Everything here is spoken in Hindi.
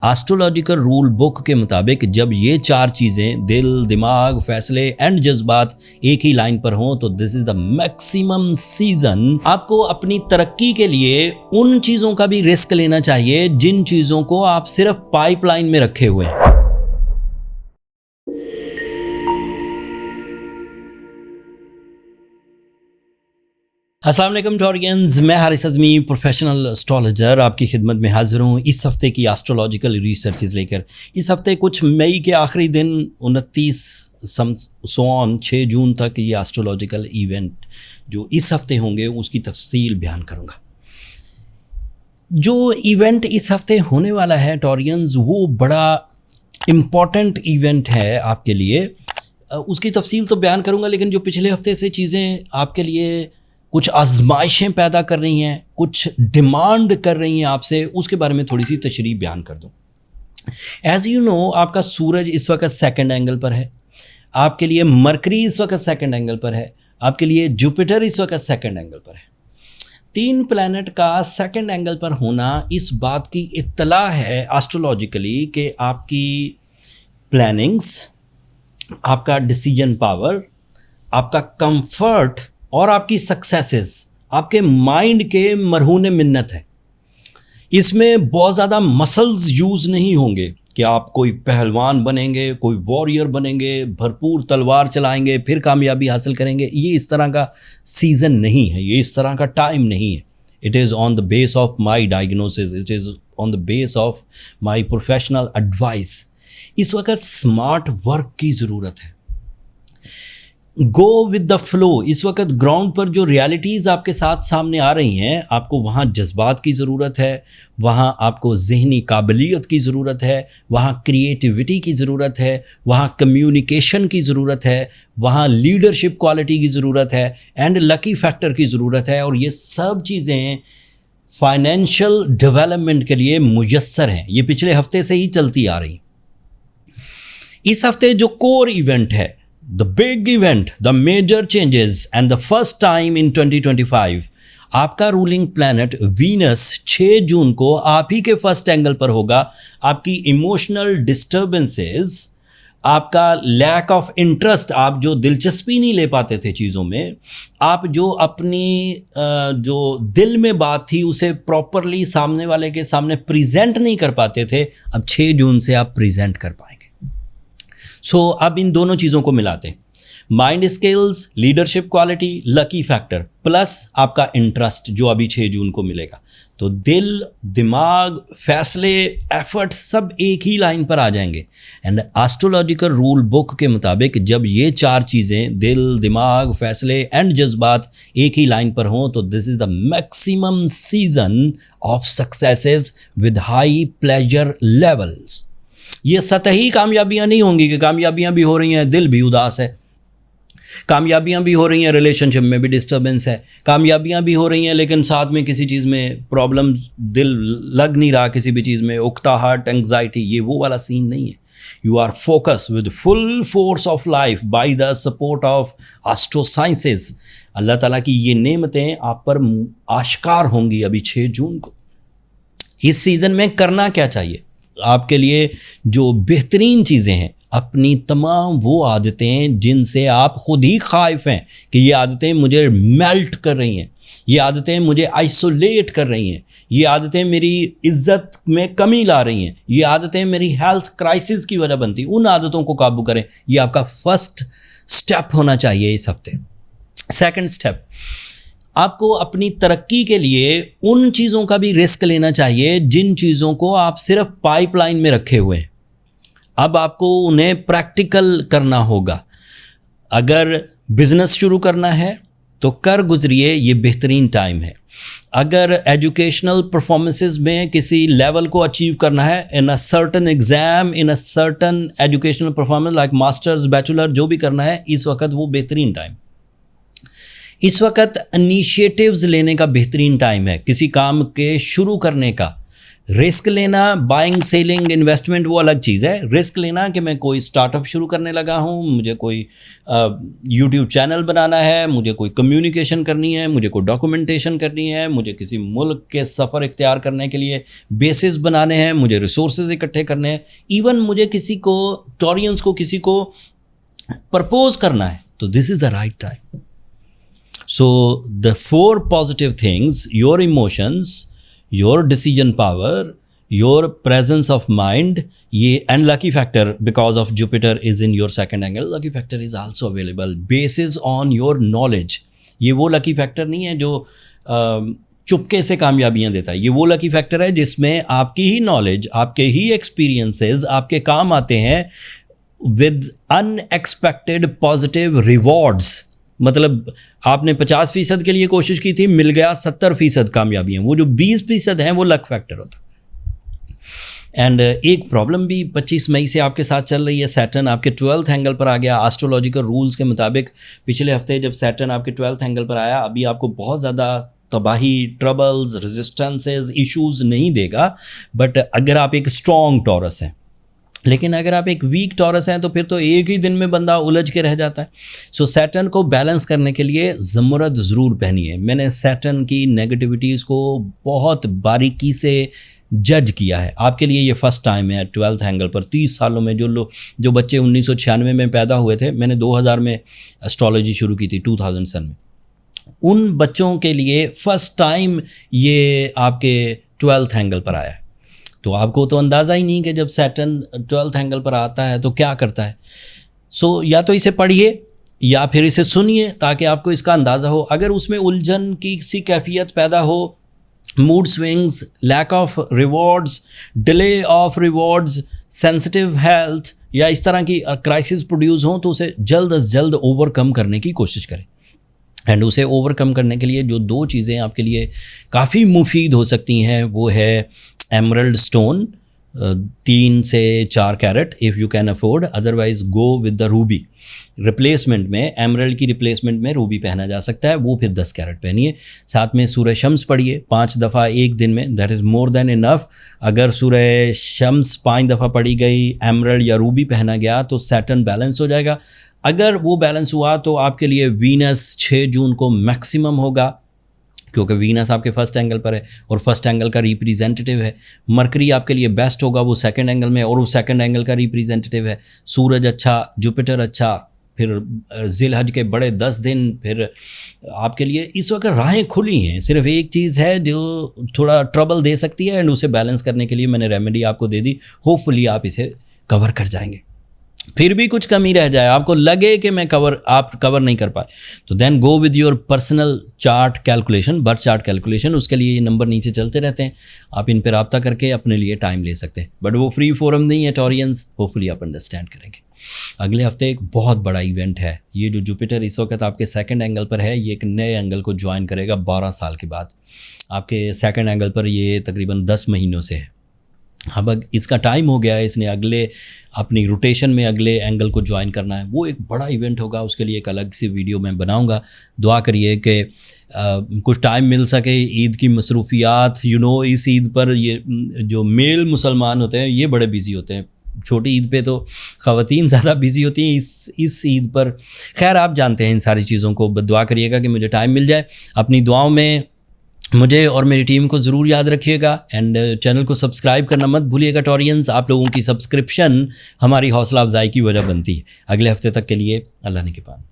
एस्ट्रोलॉजिकल रूल बुक के मुताबिक जब ये चार चीज़ें दिल, दिमाग, फैसले एंड जज्बात एक ही लाइन पर हों तो this is the maximum season. आपको अपनी तरक्की के लिए उन चीज़ों का भी रिस्क लेना चाहिए जिन चीज़ों को आप सिर्फ पाइपलाइन में रखे हुए हैं। अस्सलाम वालेकुम टॉरियंस, मैं हारिस अज़मी प्रोफेशनल एस्ट्रोलॉजर आपकी खिदमत में हाजिर हूँ इस हफ्ते की एस्ट्रोलॉजिकल रिसर्चेज लेकर। इस हफ्ते कुछ मई के आखिरी दिन 29 सोन 6 जून तक ये एस्ट्रोलॉजिकल इवेंट जो इस हफ्ते होंगे उसकी तफसील बयान करूँगा। जो इवेंट इस हफ्ते होने वाला है टॉरियंस, वो बड़ा इम्पॉर्टेंट इवेंट है आपके लिए। उसकी तफसील तो बयान करूँगा, लेकिन जो पिछले हफ्ते से चीज़ें आपके लिए कुछ आजमाइशें पैदा कर रही हैं, कुछ डिमांड कर रही हैं आपसे, उसके बारे में थोड़ी सी तशरीह बयान कर दूं। एज़ यू नो, आपका सूरज इस वक्त सेकंड एंगल पर है, आपके लिए मरकरी इस वक्त सेकंड एंगल पर है, आपके लिए जुपिटर इस वक्त सेकंड एंगल पर है। 3 प्लैनेट का सेकंड एंगल पर होना इस बात की इत्तला है एस्ट्रोलॉजिकली कि आपकी प्लानिंग्स, आपका डिसीजन पावर, आपका कंफर्ट और आपकी सक्सेसेस आपके माइंड के मरहून मिन्नत है। इसमें बहुत ज़्यादा मसल्स यूज़ नहीं होंगे कि आप कोई पहलवान बनेंगे, कोई वॉरियर बनेंगे, भरपूर तलवार चलाएंगे फिर कामयाबी हासिल करेंगे। ये इस तरह का सीज़न नहीं है, ये इस तरह का टाइम नहीं है। It is on the base of my diagnosis, it is on the base of my professional advice. इस वक्त स्मार्ट वर्क की ज़रूरत है, गो विद द फ्लो। इस वक्त ग्राउंड पर जो रियलिटीज़ आपके साथ सामने आ रही हैं, आपको वहाँ जज्बात की ज़रूरत है, वहाँ आपको ज़हनी काबिलियत की ज़रूरत है, वहाँ क्रिएटिविटी की ज़रूरत है, वहाँ कम्युनिकेशन की ज़रूरत है, वहाँ लीडरशिप क्वालिटी की ज़रूरत है एंड लकी फैक्टर की ज़रूरत है। और ये सब चीज़ें फाइनेंशियल डेवलपमेंट के लिए मुयस्सर हैं। ये पिछले हफ्ते से ही चलती आ रही। इस हफ्ते जो कोर इवेंट है, the big event, the major changes and the first time in 2025, आपका रूलिंग प्लैनेट वीनस 6 जून को आप ही के फर्स्ट एंगल पर होगा। आपकी इमोशनल डिस्टर्बेंसेस, आपका लैक ऑफ इंटरेस्ट, आप जो दिलचस्पी नहीं ले पाते थे चीज़ों में, आप जो अपनी जो दिल में बात थी उसे प्रॉपरली सामने वाले के सामने प्रेजेंट नहीं कर पाते थे, अब 6 जून से आप प्रेजेंट कर पाएंगे। सो अब इन दोनों चीज़ों को मिलाते हैं, mind skills, leadership quality, lucky factor plus आपका इंटरेस्ट जो अभी 6 जून को मिलेगा। तो दिल, दिमाग, फैसले, एफर्ट्स सब एक ही लाइन पर आ जाएंगे। एंड एस्ट्रोलॉजिकल रूल बुक के मुताबिक जब ये चार चीज़ें दिल, दिमाग, फैसले एंड जज्बात एक ही लाइन पर हों तो this is the maximum season of successes with high pleasure levels. ये सतही कामयाबियां नहीं होंगी कि कामयाबियां भी हो रही हैं, दिल भी उदास है, कामयाबियां भी हो रही हैं, रिलेशनशिप में भी डिस्टर्बेंस है, कामयाबियां भी हो रही हैं लेकिन साथ में किसी चीज़ में प्रॉब्लम, दिल लग नहीं रहा किसी भी चीज़ में, उकताहट, एंग्जाइटी, ये वो वाला सीन नहीं है। You are focus with full force of life by the support of astro sciences. अल्लाह ताला की ये नेमतें आप पर आश्कार होंगी अभी 6 जून को। इस सीज़न में करना क्या चाहिए आपके लिए? जो बेहतरीन चीज़ें हैं, अपनी तमाम वो आदतें जिनसे आप खुद ही खाइफ हैं कि ये आदतें मुझे मेल्ट कर रही हैं, ये आदतें मुझे आइसोलेट कर रही हैं, ये आदतें मेरी इज्जत में कमी ला रही हैं, ये आदतें मेरी हेल्थ क्राइसिस की वजह बनती, उन आदतों को काबू करें। ये आपका फर्स्ट स्टेप होना चाहिए इस हफ्ते। सेकंड स्टेप, आपको अपनी तरक्की के लिए उन चीज़ों का भी रिस्क लेना चाहिए जिन चीज़ों को आप सिर्फ पाइपलाइन में रखे हुए हैं। अब आपको उन्हें प्रैक्टिकल करना होगा। अगर बिजनेस शुरू करना है तो कर गुजरिए, ये बेहतरीन टाइम है। अगर एजुकेशनल परफॉर्मेंसेस में किसी लेवल को अचीव करना है, in a certain exam, in a certain educational performance like masters, bachelor, जो भी करना है इस वक्त वो बेहतरीन टाइम। इस वक्त इनिशिएटिव्स लेने का बेहतरीन टाइम है, किसी काम के शुरू करने का, रिस्क लेना, बाइंग सेलिंग इन्वेस्टमेंट वो अलग चीज़ है। रिस्क लेना कि मैं कोई स्टार्टअप शुरू करने लगा हूँ, मुझे कोई यूट्यूब चैनल बनाना है, मुझे कोई कम्युनिकेशन करनी है, मुझे कोई डॉक्यूमेंटेशन करनी है, मुझे किसी मुल्क के सफ़र इख्तियार करने के लिए बेसिस बनाने हैं, मुझे रिसोर्सेज इकट्ठे करने हैं, इवन मुझे किसी को टॉरियंस को किसी को प्रपोज करना है, तो this is the right time. So the 4 positive things, your emotions, your decision power, your presence of mind, ये and lucky factor because of Jupiter is in your second angle, lucky factor is also available basis on your knowledge। ये वो lucky factor नहीं है जो चुपके से कामयाबियां देता है, ये वो lucky factor है जिसमें आपकी ही knowledge, आपके ही experiences आपके काम आते हैं with unexpected positive rewards। मतलब आपने 50% के लिए कोशिश की थी, मिल गया 70% कामयाबियाँ, वो जो 20% हैं वो लक फैक्टर होता। एंड एक प्रॉब्लम भी 25 मई से आपके साथ चल रही है, सैटर्न आपके 12th एंगल पर आ गया। एस्ट्रोलॉजिकल रूल्स के मुताबिक पिछले हफ्ते जब सैटर्न आपके 12th एंगल पर आया, अभी आपको बहुत ज़्यादा तबाही, ट्रबल्स, रेजिस्टेंसेस, इश्यूज़ नहीं देगा, बट अगर आप एक स्ट्रॉन्ग टॉरस हैं। लेकिन अगर आप एक वीक टॉरस हैं तो फिर तो एक ही दिन में बंदा उलझ के रह जाता है। सो सैटर्न को बैलेंस करने के लिए ज़मरद ज़रूर पहनिए। मैंने सैटर्न की नेगेटिविटीज़ को बहुत बारीकी से जज किया है। आपके लिए ये फर्स्ट टाइम है 12th एंगल पर। 30 सालों में जो बच्चे 1996 में पैदा हुए थे, मैंने 2000 में एस्ट्रोलॉजी शुरू की थी, 2007 में, उन बच्चों के लिए फ़र्स्ट टाइम ये आपके 12th एंगल पर आया है। तो आपको तो अंदाज़ा ही नहीं कि जब सैटर्न 12th एंगल पर आता है तो क्या करता है। सो या तो इसे पढ़िए या फिर इसे सुनिए ताकि आपको इसका अंदाज़ा हो। अगर उसमें उलझन की सी कैफियत पैदा हो, mood swings, lack of rewards, delay of rewards, sensitive health या इस तरह की क्राइसिस प्रोड्यूस हों, तो उसे जल्द अज जल्द ओवरकम करने की कोशिश करें। एंड उसे ओवरकम करने के लिए जो 2 चीज़ें आपके लिए काफ़ी मुफीद हो सकती हैं वो है एमरल्ड स्टोन 3 से 4 carat if you can afford, otherwise go with the ruby. Replacement में एमरल्ड की रिप्लेसमेंट में रूबी पहना जा सकता है, वो फिर 10 कैरेट पहनिए। साथ में सूरह शम्स पढ़िए 5 दफ़ा एक दिन में, that is more than enough. अगर सूरह शम्स 5 दफ़ा पढ़ी गई, एमरल्ड या रूबी पहना गया, तो सैटर्न बैलेंस हो जाएगा। अगर वो बैलेंस हुआ तो आपके लिए वीनस 6 जून को मैक्सिमम होगा, क्योंकि वीनस आपके फर्स्ट एंगल पर है और फर्स्ट एंगल का रिप्रेजेंटेटिव है। मरकरी आपके लिए बेस्ट होगा, वो सेकंड एंगल में और वो सेकंड एंगल का रिप्रेजेंटेटिव है। सूरज अच्छा, जुपिटर अच्छा, फिर जिलहज के बड़े 10 दिन फिर आपके लिए इस वक्त राहें खुली हैं। सिर्फ एक चीज़ है जो थोड़ा ट्रबल दे सकती है, एंड उसे बैलेंस करने के लिए मैंने रेमेडी आपको दे दी। होपफुली आप इसे कवर कर जाएंगे। फिर भी कुछ कमी रह जाए, आपको लगे कि आप कवर नहीं कर पाए, तो then go with your personal chart calculation, birth chart calculation. उसके लिए ये नंबर नीचे चलते रहते हैं, आप इन पर रब्ता करके अपने लिए टाइम ले सकते हैं। बट वो फ्री फोरम नहीं है टॉरियंस, होपफुली आप अंडरस्टैंड करेंगे। अगले हफ्ते एक बहुत बड़ा इवेंट है। ये जो जुपिटर इस वक्त आपके सेकंड एंगल पर है, ये एक नए एंगल को ज्वाइन करेगा 12 साल के बाद। आपके सेकंड एंगल पर ये तकरीबन 10 महीनों से है। अब इसका टाइम हो गया है, इसने अगले अपनी रोटेशन में अगले एंगल को ज्वाइन करना है। वो एक बड़ा इवेंट होगा, उसके लिए एक अलग सी वीडियो मैं बनाऊंगा। दुआ करिए कि कुछ टाइम मिल सके। ईद की मसरूफियात, इस ईद पर ये जो मेल मुसलमान होते हैं ये बड़े बिजी होते हैं। छोटी ईद पे तो ख़वातीन ज़्यादा बिजी होती हैं, इस ईद पर खैर आप जानते हैं इन सारी चीज़ों को। दुआ करिएगा कि मुझे टाइम मिल जाए। अपनी दुआओं में मुझे और मेरी टीम को ज़रूर याद रखिएगा, एंड चैनल को सब्सक्राइब करना मत भूलिएगा टॉरियंस। आप लोगों की सब्सक्रिप्शन हमारी हौसला अफजाई की वजह बनती है। अगले हफ्ते तक के लिए अल्लाह ने के पास।